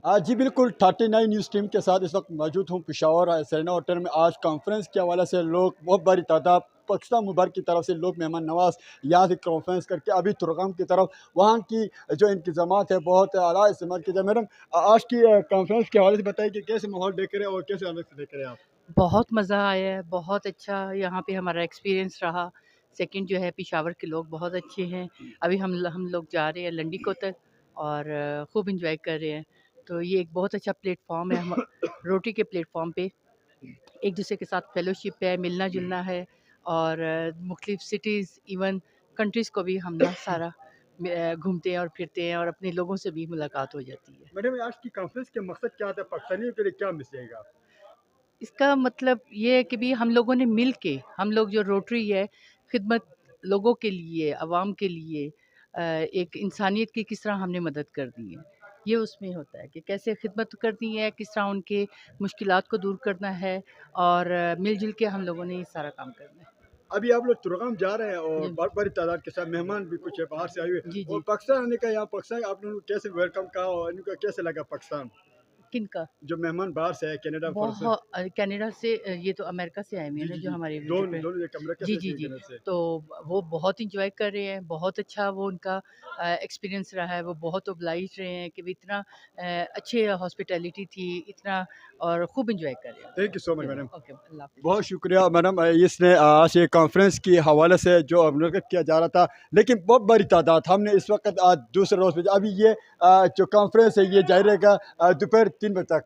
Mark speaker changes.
Speaker 1: जी बिल्कुल 39 news team के साथ इस वक्त मौजूद हूँ पेशावर सेरेना होटल में। आज कॉन्फ्रेंस के हवाले से लोग बहुत बड़ी तादाद पाकिस्तान मुबारक की तरफ से लोग मेहमान नवाज यहाँ से कॉन्फ्रेंस करके अभी तुरगम की तरफ वहाँ की जो इंतजामात है बहुत आला इस्तेमाल किया जाए। मैडम आज की कॉन्फ्रेंस के हवाले से बताइए कि कैसे माहौल देख रहे हैं और कैसे आनंद देख रहे हैं आप।
Speaker 2: बहुत मज़ा आया है, बहुत अच्छा यहाँ पे हमारा एक्सपीरियंस रहा। सेकंड जो है पेशावर के लोग बहुत अच्छे हैं। अभी हम लोग जा रहे हैं लंडी कोतल और खूब एन्जॉय कर रहे हैं। तो ये एक बहुत अच्छा प्लेटफ़ॉर्म है। हम रोटी के प्लेटफ़ॉर्म पे एक-दूसरे के साथ फ़ेलोशिप है, मिलना-जुलना है और मुख्तलिफ़ सिटीज़ इवन कंट्रीज़ को भी हम ना सारा घूमते हैं और फिरते हैं और अपने लोगों से भी मुलाकात हो जाती है।
Speaker 1: मैडम आज की कॉन्फ्रेंस के मकसद क्या था, पाकिस्तानियों के लिए क्या मैसेज है?
Speaker 2: इसका मतलब ये है कि भी हम लोगों ने मिल के हम लोग जो रोटरी है खिदमत लोगों के लिए आवाम के लिए एक इंसानियत की किस तरह हमने मदद कर दी है ये उसमें होता है कि कैसे खिदमत करनी है किस तरह उनके मुश्किलात को दूर करना है और मिलजुल के हम लोगों ने ये सारा काम करना है।
Speaker 1: अभी आप लोग तुरगम जा रहे हैं और
Speaker 2: जी
Speaker 1: बहुत बड़ी तादाद के साथ मेहमान भी कुछ है बाहर से आए हुए
Speaker 2: जी
Speaker 1: और
Speaker 2: जी।
Speaker 1: पाकिस्तान आने का, यहाँ पाकिस्तान आप लोगों को कैसे वेलकम कहा और इनको कैसे लगा पाकिस्तान?
Speaker 2: किनका?
Speaker 1: जो मेहमान बाहर से आए कनाडा फॉर
Speaker 2: कनाडा से ये तो अमेरिका से आए हुए हैं
Speaker 1: जी,
Speaker 2: ना
Speaker 1: जी,
Speaker 2: जो
Speaker 1: जी।
Speaker 2: हमारे विज़िट
Speaker 1: दोनों
Speaker 2: पे।
Speaker 1: दोनों एक अमेरिका
Speaker 2: जी,
Speaker 1: से
Speaker 2: जी,
Speaker 1: थे,
Speaker 2: जी।
Speaker 1: कनाडा से।
Speaker 2: तो वो बहुत एन्जॉय कर रहे हैं, बहुत अच्छा वो उनका एक्सपीरियंस रहा है, वो बहुत ओब्लाइज रहे हैं कि भी इतना अच्छे हॉस्पिटैलिटी थी, इतना और खूब एन्जॉय कर रहे हैं
Speaker 1: थैंक यू सो मच
Speaker 2: वो।
Speaker 1: मैडम।
Speaker 2: ओके, अल्लाह
Speaker 1: बहुत
Speaker 2: हाफ़िज़।
Speaker 1: शुक्रिया मैडम, इसने आज ये कॉन्फ्रेंस के हवाले से जो मुनक़्क़िद किया जा रहा था, लेकिन बहुत बड़ी तादाद हमने इस वक़्त आज दूसरे रोज़ पे अभी ये जो कॉन्फ्रेंस है ये जारी रहेगा दोपहर 3 बजे तक।